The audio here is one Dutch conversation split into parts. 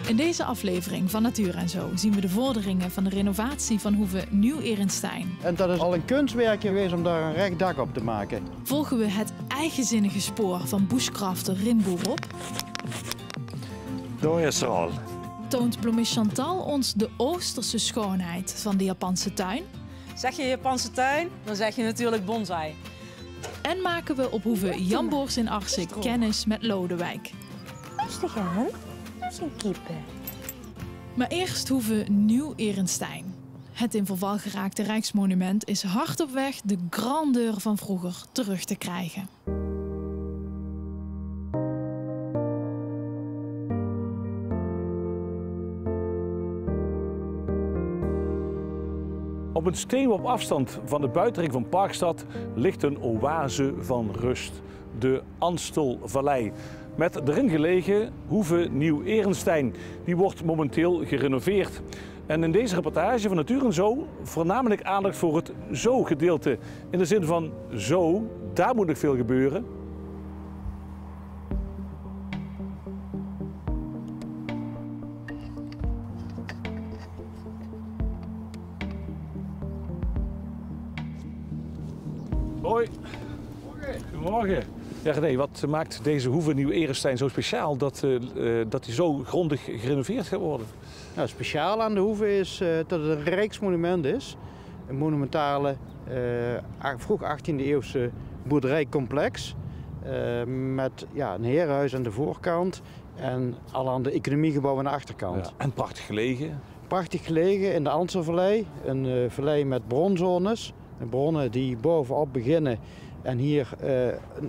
In deze aflevering van Natuur en Zo zien we de vorderingen van de renovatie van Hoeve Nieuw-Erentstein. En dat is al een kunstwerk geweest om daar een recht dak op te maken. Volgen we het eigenzinnige spoor van bushcrafter Rin Boerop. Daar is er al. Toont bloemist Chantal ons de oosterse schoonheid van de Japanse tuin. Zeg je Japanse tuin, dan zeg je natuurlijk bonsai. En maken we op Hoeve Jan Boors in Arsik kennis met Lodewijk. Rustig aan, dat is een kippen. Maar eerst Hoeve Nieuw-Erentstein. Het in verval geraakte rijksmonument is hard op weg de grandeur van vroeger terug te krijgen. Op een steenworp afstand van de buitenring van Parkstad ligt een oase van rust, de Anstelvallei. Met erin gelegen Hoeve Nieuw-Erentstein. Die wordt momenteel gerenoveerd. En in deze reportage van Natuur en Zo voornamelijk aandacht voor het zo-gedeelte. In de zin van zo, daar moet nog veel gebeuren. Hoi. Goedemorgen. Ja, René, wat maakt deze Hoeve Nieuw-Erentstein zo speciaal dat die zo grondig gerenoveerd gaat worden? Nou, speciaal aan de Hoeve is dat het een rijksmonument is. Een monumentale, vroeg 18e eeuwse boerderijcomplex. Met een herenhuis aan de voorkant en allerhande economiegebouwen aan de achterkant. Ja, en prachtig gelegen. Prachtig gelegen in de Anstelvallei. Een vallei met bronzones. Bronnen die bovenop beginnen en hier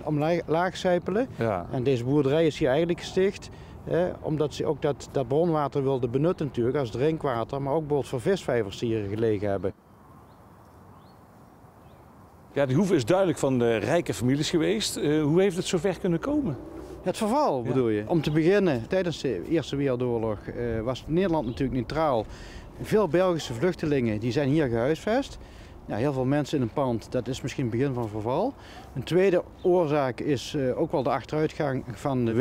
omlaag sijpelen. Ja. En deze boerderij is hier eigenlijk gesticht omdat ze ook dat bronwater wilden benutten natuurlijk als drinkwater, maar ook bijvoorbeeld voor visvijvers die hier gelegen hebben. Ja, die Hoeve is duidelijk van de rijke families geweest. Hoe heeft het zover kunnen komen? Het verval bedoel je? Om te beginnen, tijdens de Eerste Wereldoorlog was Nederland natuurlijk neutraal. Veel Belgische vluchtelingen die zijn hier gehuisvest. Ja, heel veel mensen in een pand, dat is misschien het begin van verval. Een tweede oorzaak is ook wel de achteruitgang van de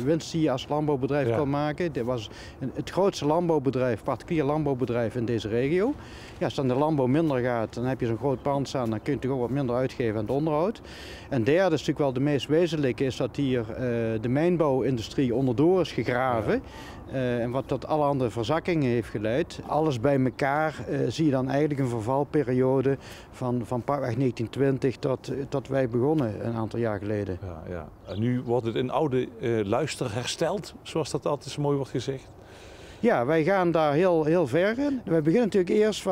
winst die je als landbouwbedrijf kan maken. Dit was het grootste landbouwbedrijf, particulier landbouwbedrijf in deze regio. Ja, als dan de landbouw minder gaat, dan heb je zo'n groot pand staan, dan kun je natuurlijk ook wat minder uitgeven aan het onderhoud. En derde is natuurlijk wel de meest wezenlijke, is dat hier de mijnbouwindustrie onderdoor is gegraven. En wat tot alle andere verzakkingen heeft geleid. Alles bij elkaar zie je dan eigenlijk een vervalperiode van pakweg 1920 tot wij begonnen een aantal jaar geleden. Ja, ja. En nu wordt het in oude luister hersteld, zoals dat altijd zo mooi wordt gezegd. Ja, wij gaan daar heel ver in. Wij beginnen natuurlijk eerst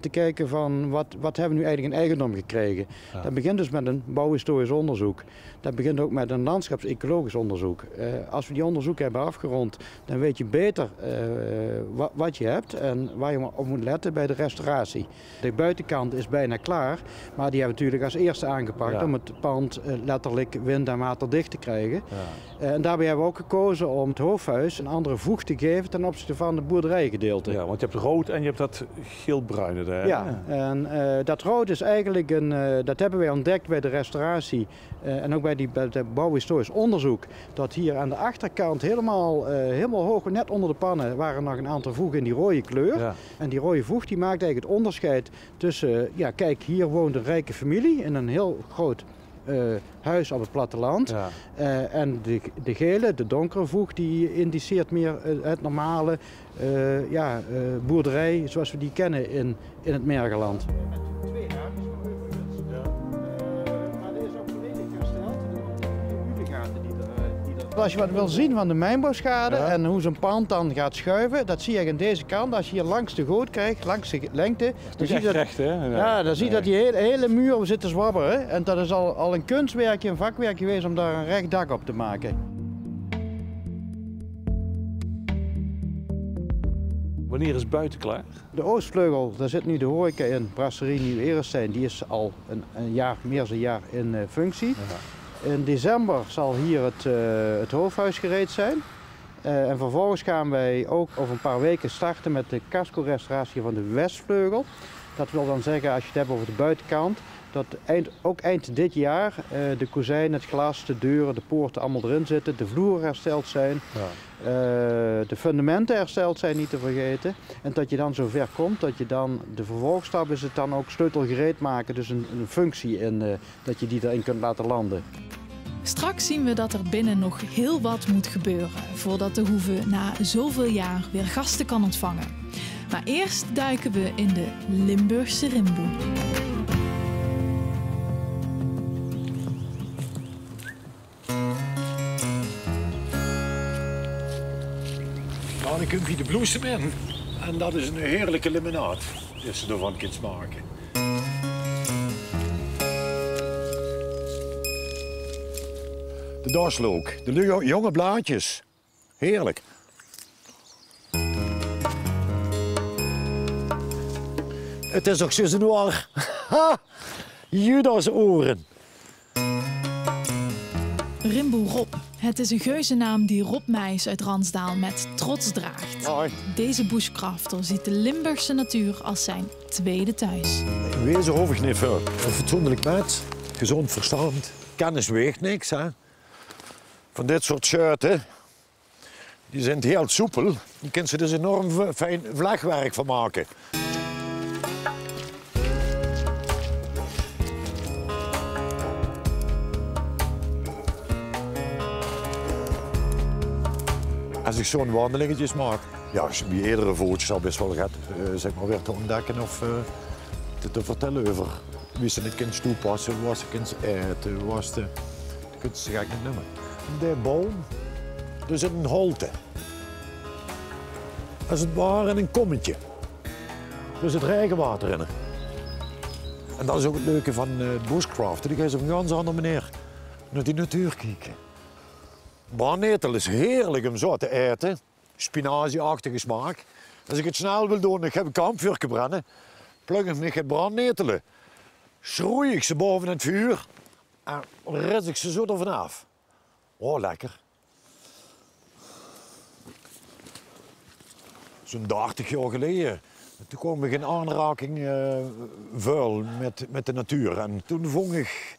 te kijken van wat hebben we nu eigenlijk in eigendom gekregen. Ja. Dat begint dus met een bouwhistorisch onderzoek. Dat begint ook met een landschapsecologisch onderzoek. Als we die onderzoeken hebben afgerond, dan weet je beter wat je hebt en waar je op moet letten bij de restauratie. De buitenkant is bijna klaar, maar die hebben we natuurlijk als eerste aangepakt om het pand letterlijk wind- en waterdicht te krijgen. Ja. En daarbij hebben we ook gekozen om het hoofdhuis een andere voeg te geven ten opzichte van de boerderijgedeelte. Ja, want je hebt rood en je hebt dat geel-bruine daar. Ja, en dat rood is eigenlijk dat hebben wij ontdekt bij de restauratie en ook bij het bouwhistorisch onderzoek. Dat hier aan de achterkant helemaal hoog, net onder de pannen, waren nog een aantal voegen in die rode kleur. Ja. En die rode voeg die maakt eigenlijk het onderscheid tussen, kijk, hier woont een rijke familie in een heel groot huis op het platteland. Ja. En de gele, de donkere voeg, die indiceert meer het normale boerderij zoals we die kennen in het Mergeland. Als je wat wil zien van de mijnbouwschade en hoe zo'n pand dan gaat schuiven, dat zie je in deze kant. Als je hier langs de goot krijgt, langs de lengte, dan zie je dat, recht, hè? dan zie je dat die hele muur zit te zwabberen. En dat is al een kunstwerkje, een vakwerk geweest om daar een recht dak op te maken. Wanneer is buiten klaar? De oostvleugel, daar zit nu de horeca in, Brasserie Nieuw-Erentstein, die is al een jaar, meer dan een jaar in functie. Ja. In december zal hier het hoofdhuis gereed zijn. En vervolgens gaan wij ook over een paar weken starten met de casco-restauratie van de westvleugel. Dat wil dan zeggen, als je het hebt over de buitenkant, dat ook eind dit jaar de kozijnen, het glas, de deuren, de poorten allemaal erin zitten, de vloeren hersteld zijn, de fundamenten hersteld zijn, niet te vergeten. En dat je dan zover komt dat je dan, de vervolgstap is het dan ook sleutelgereed maken, dus een functie in, dat je die erin kunt laten landen. Straks zien we dat er binnen nog heel wat moet gebeuren voordat de hoeve na zoveel jaar weer gasten kan ontvangen. Maar eerst duiken we in de Limburgse Rimboe. Nou, dan kun je de bloesem in. En dat is een heerlijke limonade, als je ervan kunt maken. De dorslook, de jonge blaadjes. Heerlijk. Het is ook zo noir. Judas oren. Rimboe Rob. Het is een geuzennaam die Rob Meijs uit Ransdaal met trots draagt. Hoi. Deze bushcrafter ziet de Limburgse natuur als zijn tweede thuis. Wezen hoef ik niet veel. Een fatsoenlijk mens, gezond verstand. Kennis weegt niks, hè. Van dit soort shirten, die zijn heel soepel. Je kunt ze dus enorm fijn vlegwerk van maken. Als ik zo'n wandelingetjes maak, ja, wie eerdere voetjes al best wel gaat, zeg maar weer te ontdekken of te vertellen over wie ze niet kunt toepassen, wat ze kunt eten, wat ze kunt ze gek niet noemen. De boom, er zit een holte. Als het ware een kommetje. Er zit regenwater in. En dat is ook het leuke van bushcraft. Die gaat op een ganz andere manier naar die natuur kijken. Brandnetel is heerlijk om zo te eten. Spinazieachtige smaak. Als ik het snel wil doen, ik heb een kampvuur branden. Pluk ik het brandnetelen. Schroei ik ze boven het vuur. En res ik ze zo er vanaf. Oh, lekker. Zo'n 30 jaar geleden. Toen kwam ik in aanraking vuil met de natuur. En toen vond ik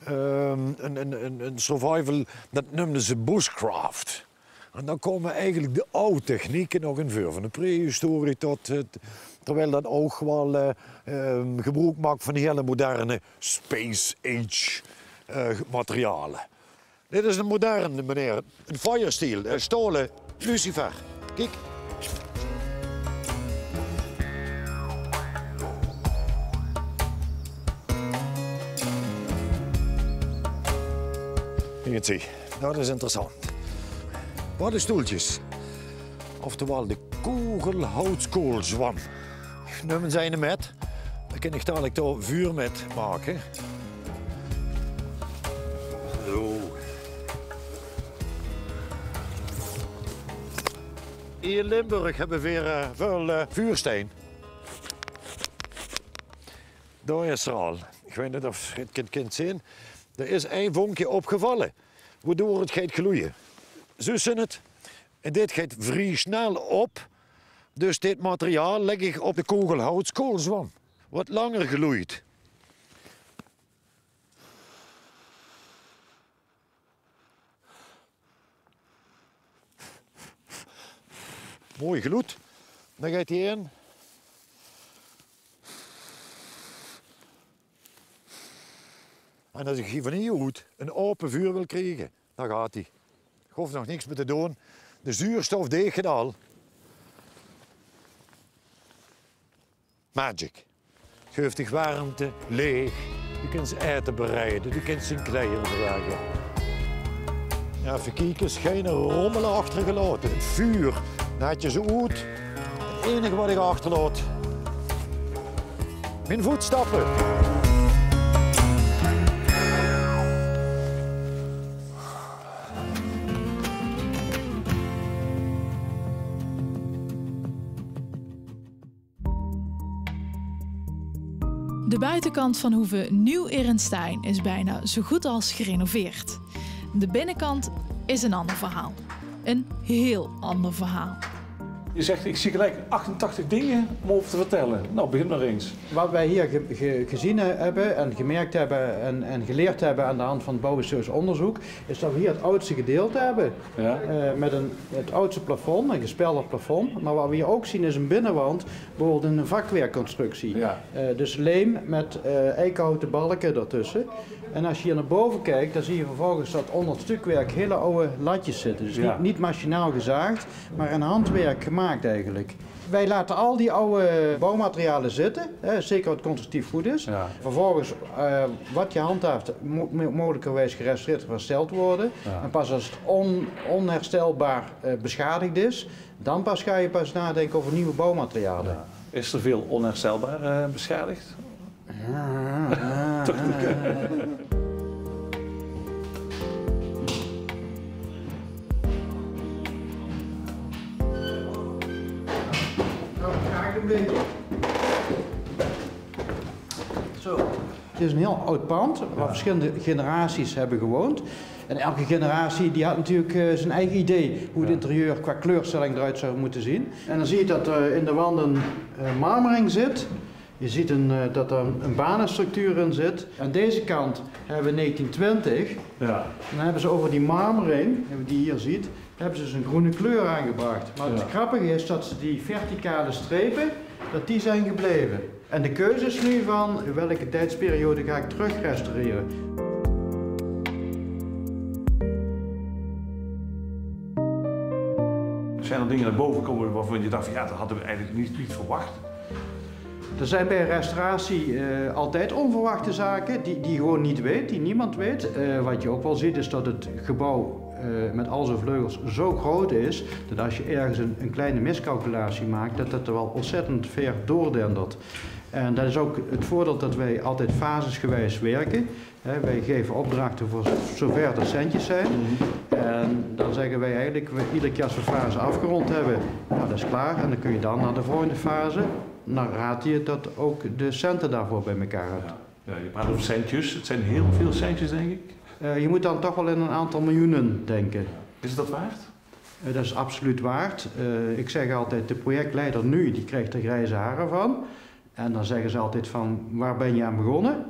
een survival, dat noemden ze bushcraft. En dan komen eigenlijk de oude technieken nog in voor. Van de prehistorie tot terwijl dat ook wel gebruik maakt van hele moderne space age materialen. Dit is een moderne meneer, een firesteel, stolen lucifer. Kijk. Hier zie je, dat is interessant. Paddenstoeltjes, oftewel de kogelhoutskoolzwam. Nemen zij hem met, dan kan ik dadelijk daar vuur met maken. Zo. Hier in Limburg hebben we weer veel vuursteen. Daar is er al. Ik weet niet of je het kunt zien. Er is één vonkje opgevallen, waardoor het gaat gloeien. Zo is het. En dit gaat vrij snel op. Dus dit materiaal leg ik op de kogelhoutskoolzwam. Wat langer gloeit. Mooi gloed. Dan gaat hij in. En als ik hier van hieruit een open vuur wil krijgen, dan gaat hij. Ik hoef nog niks meer te doen. De zuurstof deed het al. Magic. Geeft de warmte leeg. Je kunt ze eten bereiden, je kunt ze in kleren dragen. Ja, even kijken, geen rommelen achtergelaten. Het vuur, dan had je ze uit. Het enige wat ik achterlaat, mijn voetstappen. De buitenkant van hoeve Nieuw-Erenstein is bijna zo goed als gerenoveerd. De binnenkant is een ander verhaal. Een heel ander verhaal. Je zegt, ik zie gelijk 88 dingen om over te vertellen. Nou, begin maar eens. Wat wij hier gezien hebben en gemerkt hebben en geleerd hebben aan de hand van het bouwhistorisch onderzoek, is dat we hier het oudste gedeelte hebben. Ja. Met het oudste plafond, een gespelderd plafond. Maar wat we hier ook zien is een binnenwand, bijvoorbeeld een vakwerkconstructie. Ja. Dus leem met eikenhouten balken ertussen. En als je hier naar boven kijkt, dan zie je vervolgens dat onder het stukwerk hele oude latjes zitten. Dus niet machinaal gezaagd, maar een handwerk gemaakt eigenlijk. Wij laten al die oude bouwmaterialen zitten, zeker wat constructief goed is. Ja. Vervolgens, wat je handhaaft, mogelijkerwijs gerestaureerd of hersteld worden. Ja. En pas als het onherstelbaar beschadigd is, dan pas ga je nadenken over nieuwe bouwmaterialen. Ja. Is er veel onherstelbaar beschadigd? Toch niet. Zo. Het is een heel oud pand waar verschillende generaties hebben gewoond. En elke generatie die had natuurlijk zijn eigen idee hoe het interieur qua kleurstelling eruit zou moeten zien. En dan zie je dat er in de wanden marmering zit. Je ziet dat er een banenstructuur in zit. Aan deze kant hebben we 1920. Ja. Dan hebben ze over die marmering, die je hier ziet, hebben ze dus een groene kleur aangebracht. Maar het grappige is dat ze die verticale strepen, dat die zijn gebleven. En de keuze is nu van welke tijdsperiode ga ik terug restaureren. Zijn er dingen naar boven komen waarvan je dacht van ja, dat hadden we eigenlijk niet verwacht? Er zijn bij restauratie altijd onverwachte zaken die je gewoon niet weet, die niemand weet. Wat je ook wel ziet is dat het gebouw met al zijn vleugels zo groot is dat als je ergens een kleine miscalculatie maakt, dat het er wel ontzettend ver doordendert. En dat is ook het voordeel dat wij altijd fasesgewijs werken. Wij geven opdrachten voor zover er centjes zijn. En dan zeggen wij eigenlijk, iedere keer als we fase afgerond hebben, nou dat is klaar. En dan kun je dan naar de volgende fase. Dan raad je dat ook de centen daarvoor bij elkaar hebt. Ja, je praat over centjes. Het zijn heel veel centjes, denk ik. Je moet dan toch wel in een aantal miljoenen denken. Is dat waard? Dat is absoluut waard. Ik zeg altijd, de projectleider nu, die krijgt er grijze haren van. En dan zeggen ze altijd van, waar ben je aan begonnen?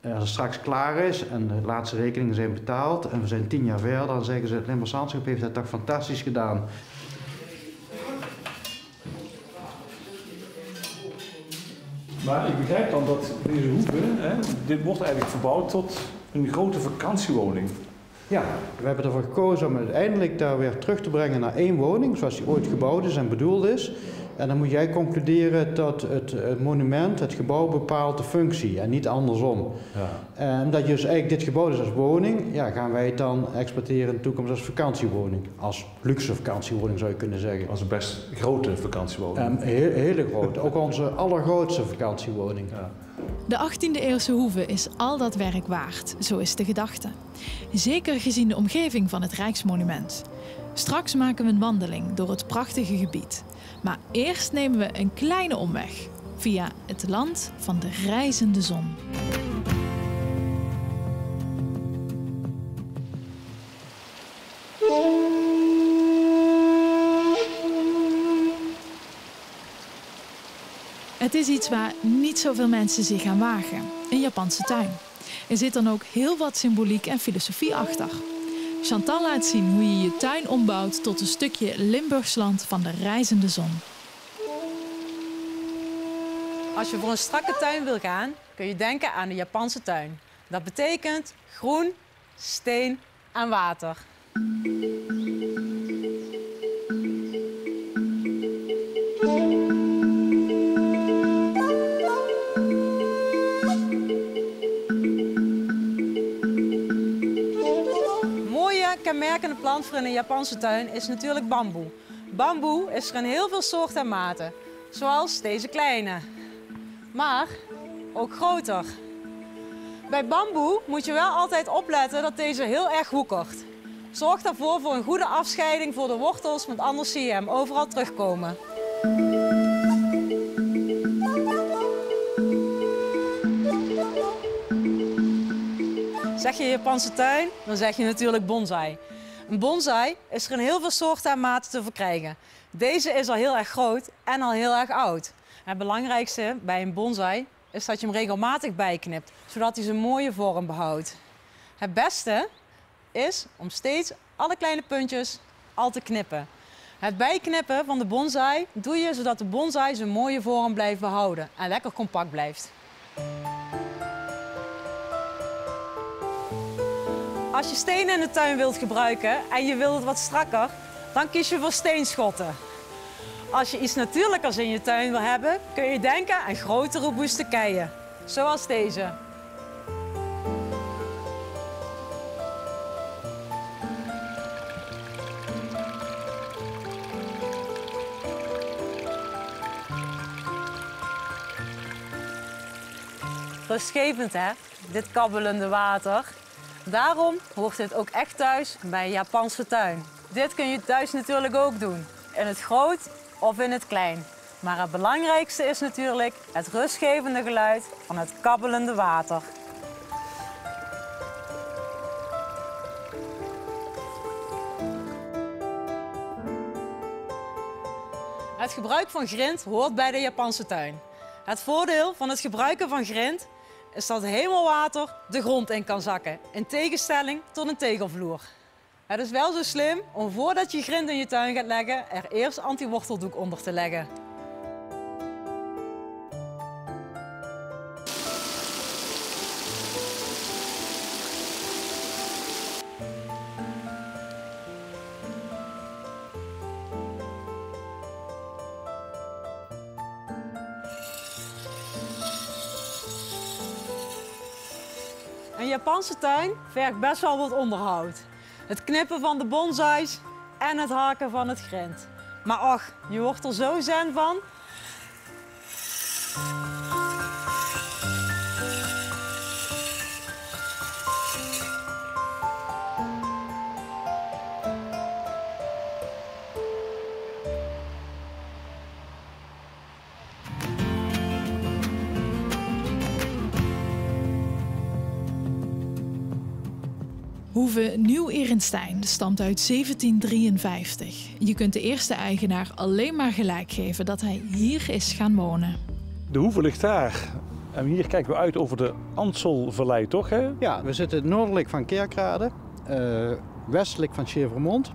Als het straks klaar is en de laatste rekeningen zijn betaald en we zijn 10 jaar verder, dan zeggen ze, het Limburgs Zandschap heeft dat toch fantastisch gedaan. Maar ik begrijp dan dat deze hoeve, dit wordt eigenlijk verbouwd tot een grote vakantiewoning. Ja, we hebben ervoor gekozen om uiteindelijk daar weer terug te brengen naar 1 woning, zoals die ooit gebouwd is en bedoeld is. En dan moet jij concluderen dat het monument, het gebouw bepaalt de functie en niet andersom. Ja. En omdat je dus eigenlijk dit gebouw is als woning, ja, gaan wij het dan exploiteren in de toekomst als vakantiewoning. Als luxe vakantiewoning zou je kunnen zeggen. Als een best grote vakantiewoning. Hele grote, ook onze allergrootste vakantiewoning. Ja. De 18e eeuwse hoeve is al dat werk waard, zo is de gedachte. Zeker gezien de omgeving van het Rijksmonument. Straks maken we een wandeling door het prachtige gebied. Maar eerst nemen we een kleine omweg via het land van de rijzende zon. Het is iets waar niet zoveel mensen zich aan wagen. Een Japanse tuin. Er zit dan ook heel wat symboliek en filosofie achter. Chantal laat zien hoe je je tuin ombouwt tot een stukje Limburgsland van de rijzende zon. Als je voor een strakke tuin wil gaan, kun je denken aan de Japanse tuin. Dat betekent groen, steen en water. Kenmerkende plant voor in een Japanse tuin is natuurlijk bamboe. Bamboe is er in heel veel soorten en maten, zoals deze kleine, maar ook groter. Bij bamboe moet je wel altijd opletten dat deze heel erg woekert. Zorg daarvoor voor een goede afscheiding voor de wortels, want anders zie je hem overal terugkomen. Zeg je Japanse tuin, dan zeg je natuurlijk bonsai. Een bonsai is er in heel veel soorten en maten te verkrijgen. Deze is al heel erg groot en al heel erg oud. Het belangrijkste bij een bonsai is dat je hem regelmatig bijknipt, zodat hij zijn mooie vorm behoudt. Het beste is om steeds alle kleine puntjes al te knippen. Het bijknippen van de bonsai doe je zodat de bonsai zijn mooie vorm blijft behouden en lekker compact blijft. Als je stenen in de tuin wilt gebruiken en je wilt het wat strakker, dan kies je voor steenschotten. Als je iets natuurlijkers in je tuin wil hebben, kun je denken aan grote robuuste keien, zoals deze. Rustgevend hè, dit kabbelende water. Daarom hoort dit ook echt thuis bij een Japanse tuin. Dit kun je thuis natuurlijk ook doen, in het groot of in het klein. Maar het belangrijkste is natuurlijk het rustgevende geluid van het kabbelende water. Het gebruik van grind hoort bij de Japanse tuin. Het voordeel van het gebruiken van grind is dat het hemelwater de grond in kan zakken, in tegenstelling tot een tegelvloer. Het is wel zo slim om voordat je grind in je tuin gaat leggen, er eerst anti-worteldoek onder te leggen. Een Japanse tuin vergt best wel wat onderhoud. Het knippen van de bonsais en het haken van het grind. Maar ach, je wordt er zo zen van. Hoeve Nieuw-Erenstein stamt uit 1753. Je kunt de eerste eigenaar alleen maar gelijk geven dat hij hier is gaan wonen. De hoeve ligt daar. En hier kijken we uit over de Anselvallei, toch? Hè? Ja, we zitten noordelijk van Kerkrade, westelijk van Chevermond.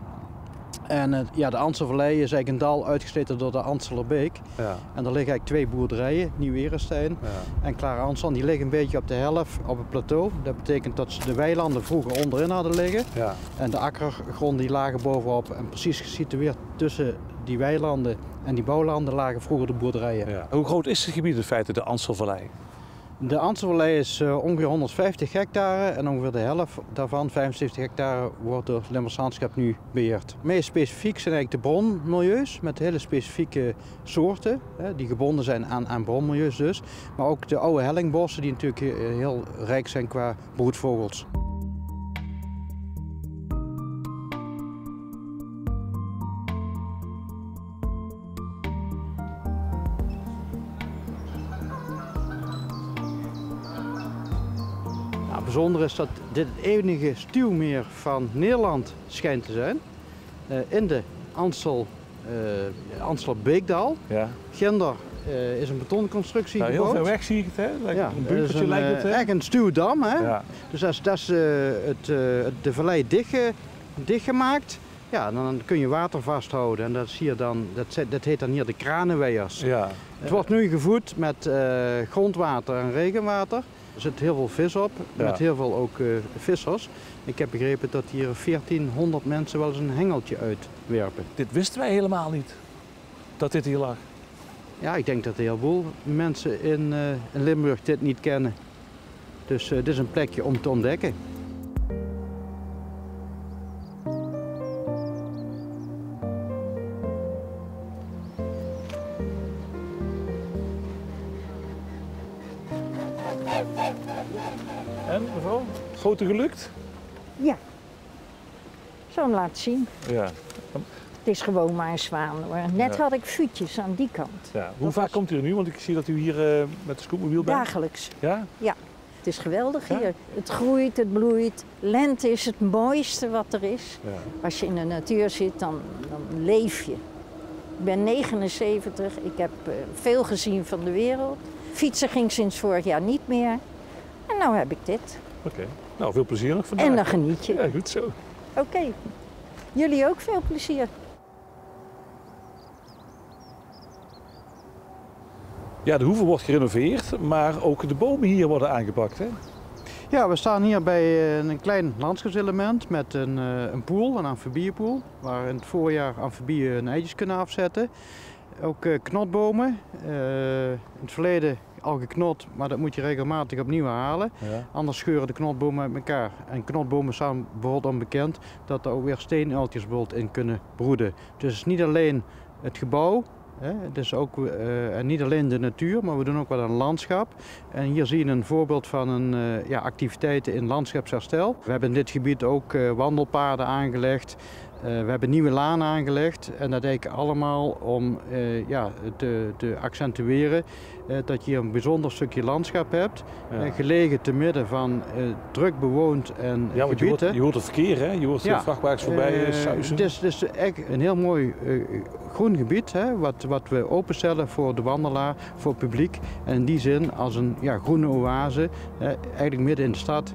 En de Anselvallei is eigenlijk een dal uitgesleten door de Anselerbeek. Ja. En er liggen eigenlijk twee boerderijen, Nieuw-Erenstein en Klare-Ansel. Die liggen een beetje op de helft op het plateau. Dat betekent dat de weilanden vroeger onderin hadden liggen. Ja. En de akkergrond die lagen bovenop. En precies gesitueerd tussen die weilanden en die bouwlanden lagen vroeger de boerderijen. Ja. Hoe groot is het gebied in feite, de Anselvallei? De Anselvallei is ongeveer 150 hectare en ongeveer de helft daarvan, 75 hectare, wordt door het Limburgs Landschap nu beheerd. Meest specifiek zijn eigenlijk de bronmilieus met hele specifieke soorten die gebonden zijn aan bronmilieus dus. Maar ook de oude hellingbossen die natuurlijk heel rijk zijn qua broedvogels. Het bijzondere is dat dit het enige stuwmeer van Nederland schijnt te zijn. In de Anselerbeekdal. Ja. Ginder is een betonconstructie gebouwd. Heel ver weg zie ik het, hè? Ja, een bunkertje lijkt het, hè? Echt een stuwdam, hè? Ja. Dus als dat is de vallei dichtgemaakt, ja, dan kun je water vasthouden. En dat zie je dan, dat heet dan hier de kranenweiers. Ja. Het wordt nu gevoed met grondwater en regenwater. Er zit heel veel vis op, met heel veel ook vissers. Ik heb begrepen dat hier 1400 mensen wel eens een hengeltje uitwerpen. Dit wisten wij helemaal niet, dat dit hier lag. Ja, ik denk dat een heleboel mensen in Limburg dit niet kennen. Dus dit is een plekje om te ontdekken. En mevrouw, foto gelukt? Ja. Zal hem laten zien. Ja. Het is gewoon maar een zwaan hoor. Net had ik vuurtjes aan die kant. Ja. Hoe vaak komt u er nu? Want ik zie dat u hier met de scootmobiel bent. Dagelijks. Ja? Ja. Het is geweldig Ja? hier. Het groeit, het bloeit. Lente is het mooiste wat er is. Ja. Als je in de natuur zit, dan leef je. Ik ben 79, ik heb veel gezien van de wereld. Fietsen ging sinds vorig jaar niet meer. En nu heb ik dit. Oké. Nou, veel plezier nog vandaag. En dan geniet je. Ja, goed zo. Oké. Jullie ook veel plezier. Ja, de hoeve wordt gerenoveerd, maar ook de bomen hier worden aangepakt, hè? Ja, we staan hier bij een klein landschapselement met een poel, een amfibieënpoel, waar in het voorjaar amfibieën hun eitjes kunnen afzetten. Ook knotbomen. In het verleden al geknot, maar dat moet je regelmatig opnieuw halen. Ja. Anders scheuren de knotbomen uit elkaar. En knotbomen staan bijvoorbeeld onbekend dat er ook weer steenuiltjes bijvoorbeeld in kunnen broeden. Dus het is niet alleen het gebouw. Het is ook niet alleen de natuur, maar we doen ook wat aan landschap. En hier zie je een voorbeeld van activiteiten in landschapsherstel. We hebben in dit gebied ook wandelpaden aangelegd. We hebben nieuwe lanen aangelegd en dat eigenlijk allemaal om te accentueren dat je hier een bijzonder stukje landschap hebt. Gelegen te midden van druk bewoond en gebieden. Je hoort het verkeer, hè? Je hoort vrachtwagens voorbij suizen. Het is echt een heel mooi groen gebied, hè, wat we openstellen voor de wandelaar, voor het publiek. En in die zin als een groene oase, eigenlijk midden in de stad.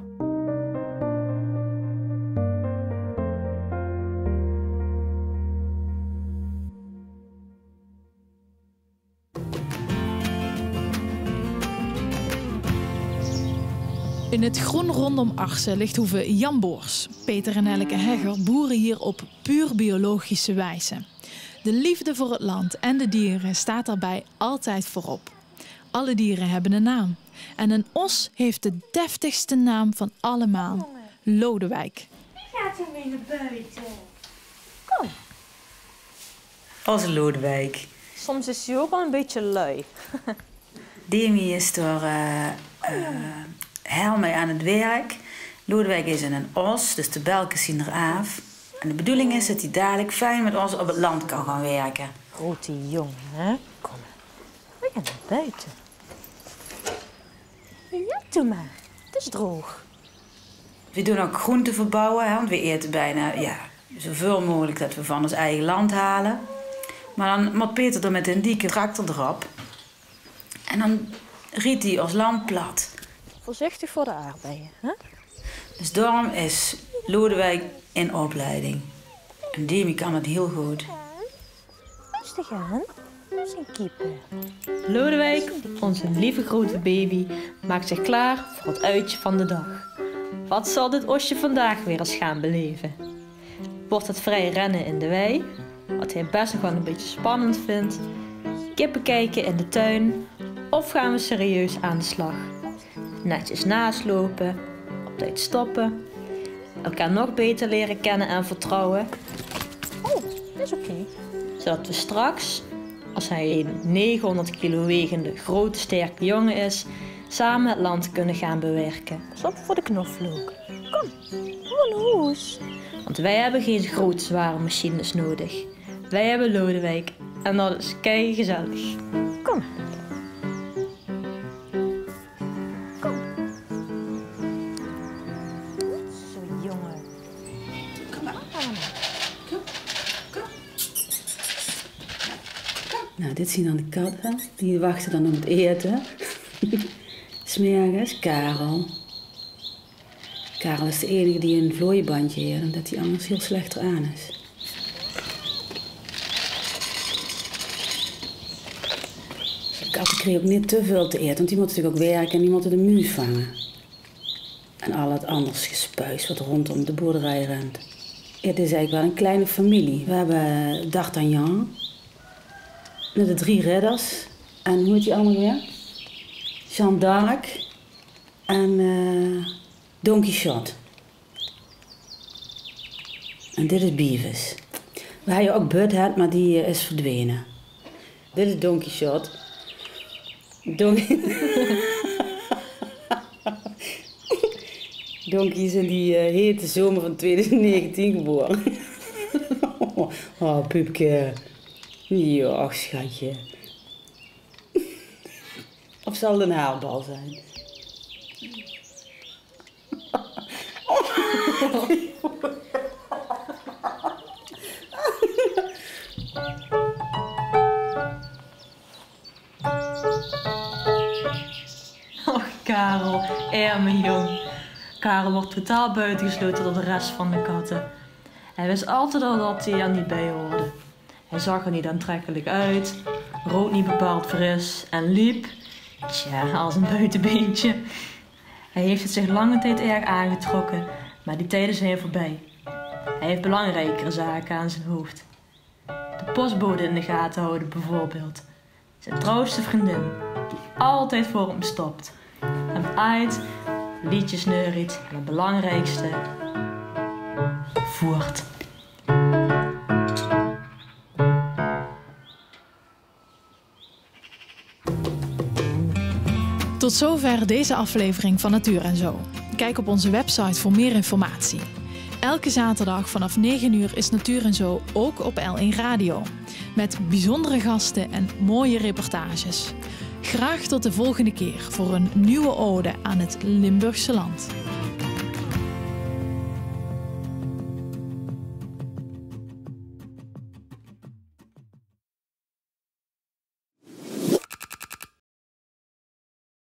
In het groen rondom Arsen ligt hoeve Jan Boors. Peter en Elke Hegger boeren hier op puur biologische wijze. De liefde voor het land en de dieren staat daarbij altijd voorop. Alle dieren hebben een naam. En een os heeft de deftigste naam van allemaal. Lodewijk. Wie gaat er mee naar buiten? Kom. Onze Lodewijk. Soms is hij ook wel een beetje lui. Demi is door heel mee aan het werk. Lodewijk is in een os, dus de belken zien er af. En de bedoeling is dat hij dadelijk fijn met ons op het land kan gaan werken. Grote jongen, hè? Kom maar. We gaan naar buiten. Ja, doe maar. Het is droog. We doen ook groenten verbouwen, hè, want we eten bijna zoveel mogelijk dat we van ons eigen land halen. Maar dan moet Peter er met een dikke tractor erop. En dan riet hij ons land plat. Voorzichtig voor de aardbeien, hè? Dus daarom is Lodewijk in opleiding. En Demi kan het heel goed. Rustig aan. Dat is een keeper. Lodewijk, onze lieve grote baby, maakt zich klaar voor het uitje van de dag. Wat zal dit osje vandaag weer eens gaan beleven? Wordt het vrij rennen in de wei, wat hij best nog wel een beetje spannend vindt? Kippen kijken in de tuin, of gaan we serieus aan de slag? Netjes naslopen, op tijd stoppen, elkaar nog beter leren kennen en vertrouwen. Oh, dat is oké. Zodat we straks, als hij een 900 kilo wegende grote sterke jongen is, samen het land kunnen gaan bewerken. Pas op voor de knoflook. Kom, doe een hoes. Want wij hebben geen grote zware machines nodig. Wij hebben Lodewijk en dat is kei gezellig. Kom. Kom. Zo jongen. Kom maar. Nou, dit zien dan de katten. Die wachten dan op het eten. 'S Morgens Karel. Karel is de enige die een vlooienbandje heeft, omdat hij anders heel slecht eraan is. De katten kregen ook niet te veel te eten, want die moeten natuurlijk ook werken en die moeten de muis vangen. En al het anders gespuis wat rondom de boerderij rent. Het is eigenlijk wel een kleine familie. We hebben D'Artagnan, met de 3 ridders. En hoe heet die allemaal weer? Jeanne d'Arc en Don Quixote. En dit is Beavis. We hebben ook Butthead, maar die is verdwenen. Dit is Don Quixote. Donkey is in die hete zomer van 2019 geboren. Oh, Pupke. Ja, ach, schatje. Of zal het een haarbal zijn? Karel wordt totaal buitengesloten door de rest van de katten. Hij wist altijd al dat hij er niet bij hoorde. Hij zag er niet aantrekkelijk uit, rook niet bepaald fris en liep, als een buitenbeentje. Hij heeft het zich lange tijd erg aangetrokken, maar die tijden zijn voorbij. Hij heeft belangrijkere zaken aan zijn hoofd. De postbode in de gaten houden bijvoorbeeld. Zijn trouwste vriendin, die altijd voor hem stopt. Hem aait, liedjes neuriet en het belangrijkste, voert. Tot zover deze aflevering van Natuur en Zo. Kijk op onze website voor meer informatie. Elke zaterdag vanaf 9 uur is Natuur en Zo ook op L1 Radio. Met bijzondere gasten en mooie reportages. Graag tot de volgende keer voor een nieuwe ode aan het Limburgse land.